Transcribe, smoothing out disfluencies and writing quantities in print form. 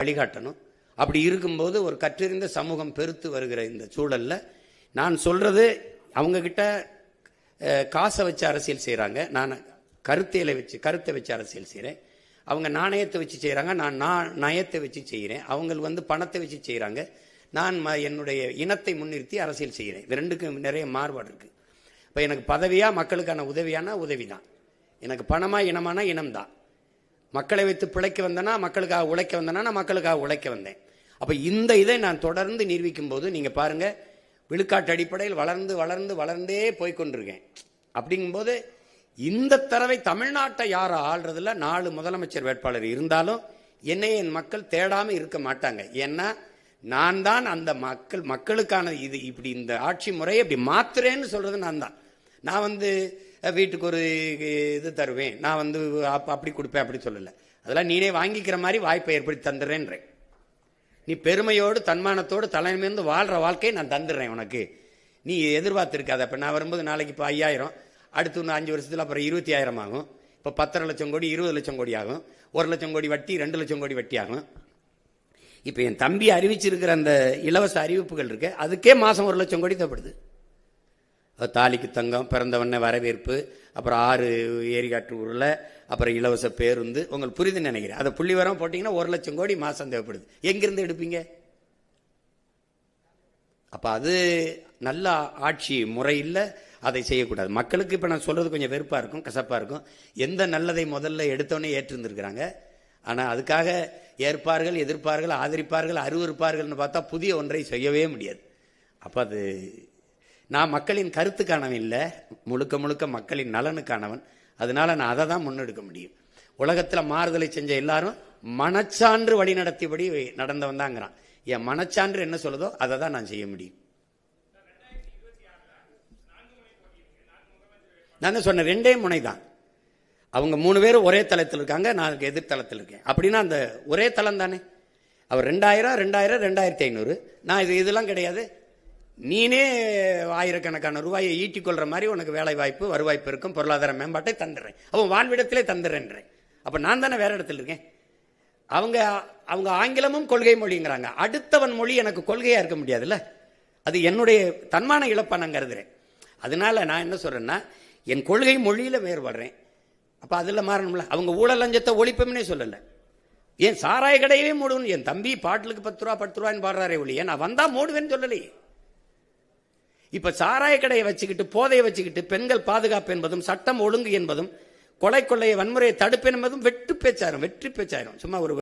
வழிகாட்டணும். அப்படி இருக்கும்போது ஒரு கற்றறிந்த சமூகம் பெருத்து வருகிற இந்த சூழல்ல நான் சொல்றது, அவங்க கிட்ட காசை வச்சு அரசியல் செய்யறாங்க, நான் கருத்தை வச்சு அரசியல் செய்யறேன். அவங்க நாணயத்தை வச்சு செய்யறாங்க, நான் நயத்தை வச்சு செய்கிறேன். அவங்க பணத்தை வச்சு செய்யறாங்க, நான் என்னுடைய இனத்தை முன்னிறுத்தி அரசியல் செய்கிறேன். இது ரெண்டுக்கும் நிறைய மாறுபாடு இருக்கு. இப்போ எனக்கு பதவியா மக்களுக்கான உதவியான உதவி தான், எனக்கு பணமா இனமான இனம் தான். மக்களை வைத்து பிழைக்க வந்தேன்னா, மக்களுக்காக உழைக்க வந்தேன்னா, நான் மக்களுக்காக உழைக்க வந்தேன். அப்போ இந்த இதை நான் தொடர்ந்து நிரூபிக்கும் போது நீங்கள் பாருங்க, விழுக்காட்டு அடிப்படையில் வளர்ந்து வளர்ந்து வளர்ந்தே போய்கொண்டிருக்கேன். அப்படிங்கும்போது இந்த தடவை தமிழ்நாட்டை யார் ஆள்றதுல 4 முதலமைச்சர் வேட்பாளர் இருந்தாலும் என்னை என் மக்கள் தேடாமல் இருக்க மாட்டாங்க. ஏன்னா நான் தான் அந்த மக்களுக்கான இது இப்படி இந்த ஆட்சி முறையை இப்படி மாத்துறேன்னு சொல்றது நான் தான். நான் வீட்டுக்கு ஒரு இது தருவேன், நான் அப்படி கொடுப்பேன் அப்படி சொல்லலை. அதெல்லாம் நீனே வாங்கிக்கிற மாதிரி வாய்ப்பை ஏற்படுத்தி தந்துடுறேன்றேன். நீ பெருமையோடு தன்மானத்தோடு தலைமையிலிருந்து வாழ்ற வாழ்க்கையை நான் தந்துடுறேன் உனக்கு, நீ எதிர்பார்த்துருக்காத. அப்போ நான் வரும்போது நாளைக்கு இப்போ 5000, அடுத்து இன்னும் 5 வருஷத்தில் அப்புறம் 20,000 ஆகும். இப்போ 10.5 லட்சம் கோடி 20 லட்சம் கோடி ஆகும். 1 லட்சம் கோடி வட்டி 2 லட்சம் கோடி வட்டி ஆகும். இப்போ என் தம்பி அறிவிச்சிருக்கிற அந்த இலவச அறிவிப்புகள் இருக்கு, அதுக்கே மாதம் 1 லட்சம் கோடி தேவைப்படுது. தாலிக்கு தங்கம், பிறந்தவண்ண வரவேற்பு, அப்புறம் 6 ஏரிகாட்டு ஊரில், அப்புறம் இலவச பேருந்து. உங்களுக்கு புரியுதுன்னு நினைக்கிறேன். அதை புள்ளி வரம் போட்டிங்கன்னா 1 லட்சம் கோடி மாதம் தேவைப்படுது. எங்கிருந்து எடுப்பீங்க? அப்போ அது நல்ல ஆட்சி முறை இல்லை, அதை செய்யக்கூடாது. மக்களுக்கு இப்போ நான் சொல்றது கொஞ்சம் வெறுப்பாக இருக்கும், கசப்பாக இருக்கும். எந்த நல்லதை முதல்ல எடுத்தோடனே ஏற்றிருந்துருக்கிறாங்க. ஆனால் அதுக்காக ஏற்பார்கள், எதிர்ப்பார்கள், ஆதரிப்பார்கள், அருவருப்பார்கள்னு பார்த்தா புதிய ஒன்றை செய்யவே முடியாது. அப்போ அது நான் மக்களின் கருத்துக்கானவன் இல்லை, முழுக்க முழுக்க மக்களின் நலனுக்கானவன். அதனால நான் அதை தான் முன்னெடுக்க முடியும். உலகத்தில் மாறுதலை செஞ்ச எல்லாரும் மனச்சான்று வழி நடத்தியபடி நடந்தவன் தாங்கிறான். என் மனச்சான்று என்ன சொல்லுதோ அதை தான் நான் செய்ய முடியும். நான் தான் சொன்னேன், 2 முனை தான். அவங்க 3 பேரும் ஒரே தளத்தில் இருக்காங்க, நான் எதிர்த்தளத்தில் இருக்கேன். அப்படின்னா அந்த ஒரே தளம் தானே. அவர் 2000, 2500, நான் இதெல்லாம் கிடையாது. நீனே ஆயிரக்கணக்கான ரூபாயை ஈட்டிக்கொள்ற மாதிரி உனக்கு வேலை வாய்ப்பு, வருவாய்ப்பு இருக்கும், பொருளாதார மேம்பாட்டை தந்துடுறேன். அவன் வாழ்விடத்திலே தந்துடுறேன்றேன். அப்ப நான் தானே வேற இடத்துல இருக்கேன். அவங்க ஆங்கிலமும் கொள்கை மொழிங்கிறாங்க. அடுத்தவன் மொழி எனக்கு கொள்கையா இருக்க முடியாதுல்ல. அது என்னுடைய தன்மான இழப்பா நான் கருதுறேன். அதனால நான் என்ன சொல்றேன்னா, என் கொள்கை மொழியில வேறுபடுறேன். அப்ப அதுல மாறணும்ல. அவங்க ஊழல் லஞ்சத்தை ஒழிப்போம்னே சொல்லல. ஏன் சாராய கடையவே மூடுவேன்? என் தம்பி பாட்டிலுக்கு 10 ரூபா 10 ரூபான்னு பாடுறாரே ஒழிய நான் வந்தா மூடுவேன்னு சொல்லலையே. இப்ப சாராய கடையை வச்சுக்கிட்டு, போதையை வச்சுக்கிட்டு, பெண்கள் பாதுகாப்பு என்பதும், சட்டம் ஒழுங்கு என்பதும், கொலை கொள்ளையை வன்முறையை தடுப்பேன் என்பதும் வெற்றி பேச்சாயிரும். சும்மா ஒரு